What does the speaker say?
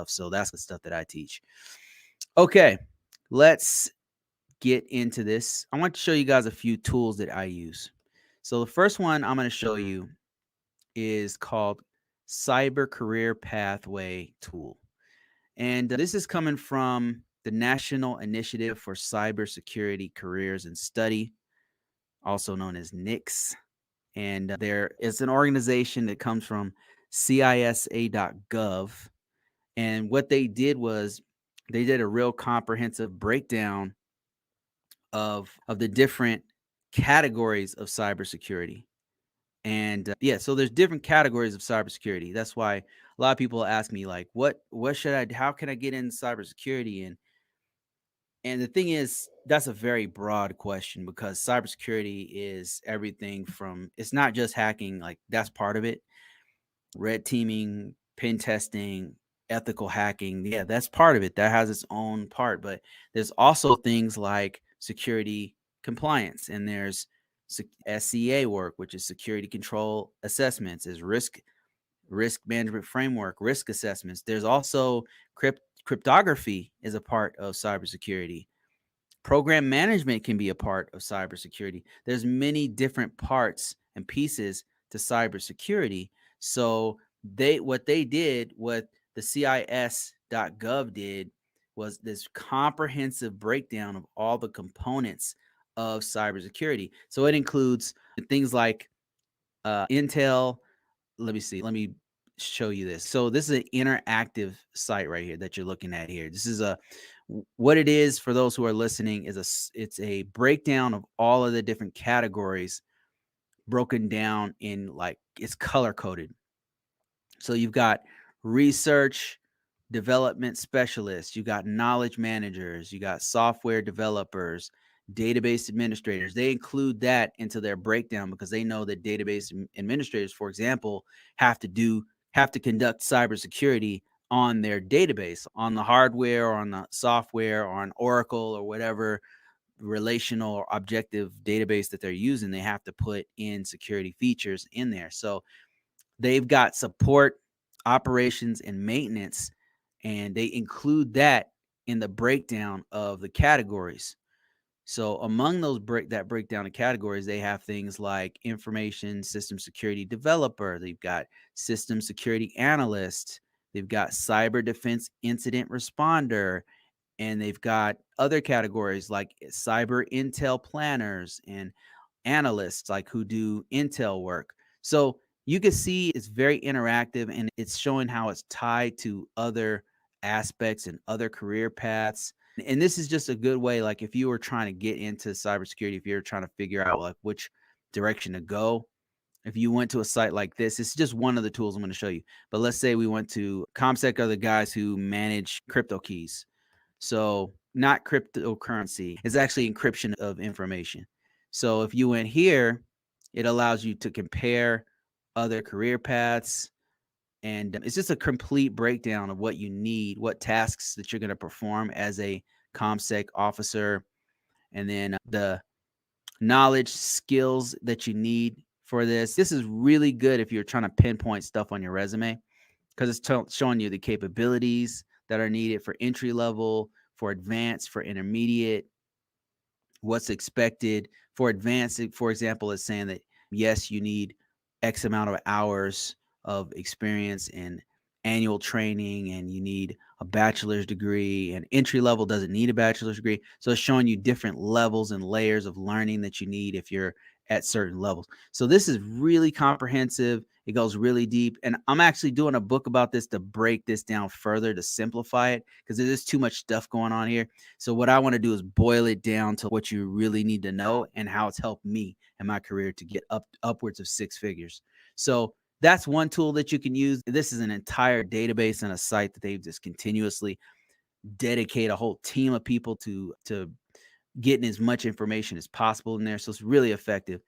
So that's the stuff that I teach. Okay, let's get into this. I want to show you guys a few tools that I use. So the first one I'm going to show you is called Cyber Career Pathway Tool. And this is coming from the National Initiative for Cybersecurity Careers and Study, also known as NICCS. And there is an organization that comes from CISA.gov. And what they did was they did a real comprehensive breakdown of the different categories of cybersecurity. And yeah, so there's different categories of cybersecurity. That's why a lot of people ask me like, what should I, how can I get into cybersecurity? And the thing is, that's a very broad question because cybersecurity is everything from, it's not just hacking, like that's part of it. Red teaming, pen testing, ethical hacking. Yeah, that's part of it. That has its own part. But there's also things like security compliance, and there's SCA work, which is security control assessments, is risk management framework, risk assessments. There's also cryptography is a part of cybersecurity. Program management can be a part of cybersecurity. There's many different parts and pieces to cybersecurity. So what the CIS.gov did was this comprehensive breakdown of all the components of cybersecurity. So it includes things like Intel. Let me show you this. So this is an interactive site right here that you're looking at here. This is what it is for those who are listening is it's a breakdown of all of the different categories broken down in, like, it's color coded. So you've got research development specialists, you got knowledge managers, you got software developers, database administrators. They include that into their breakdown because they know that database administrators, for example, have to conduct cybersecurity on their database, on the hardware or on the software or on Oracle or whatever relational or objective database that they're using. They have to put in security features in there. So they've got support, operations, and maintenance, and they include that in the breakdown of the categories. So among those breakdown of categories, they have things like information system security developer. They've got system security analyst. They've got cyber defense incident responder. And they've got other categories like cyber intel planners and analysts, like who do intel work. So you can see it's very interactive, and it's showing how it's tied to other aspects and other career paths. And this is just a good way, like if you were trying to get into cybersecurity, if you're trying to figure out like which direction to go, if you went to a site like this, it's just one of the tools I'm going to show you. But let's say we went to ComSec, are the guys who manage crypto keys. So not cryptocurrency, it's actually encryption of information. So if you went here, it allows you to compare other career paths. And it's just a complete breakdown of what you need, what tasks that you're going to perform as a ComSec officer, and then the knowledge, skills that you need for this. This is really good if you're trying to pinpoint stuff on your resume because it's showing you the capabilities that are needed for entry level, for advanced, for intermediate, what's expected. For advanced, for example, it's saying that, yes, you need X amount of hours of experience and annual training, and you need a bachelor's degree, and entry level doesn't need a bachelor's degree. So it's showing you different levels and layers of learning that you need if you're at certain levels. So this is really comprehensive. It goes really deep. And I'm actually doing a book about this to break this down further, to simplify it, because there's too much stuff going on here. So what I want to do is boil it down to what you really need to know and how it's helped me in my career to get upwards of 6 figures. So that's one tool that you can use. This is an entire database and a site that they've just continuously dedicate a whole team of people to getting as much information as possible in there. So it's really effective.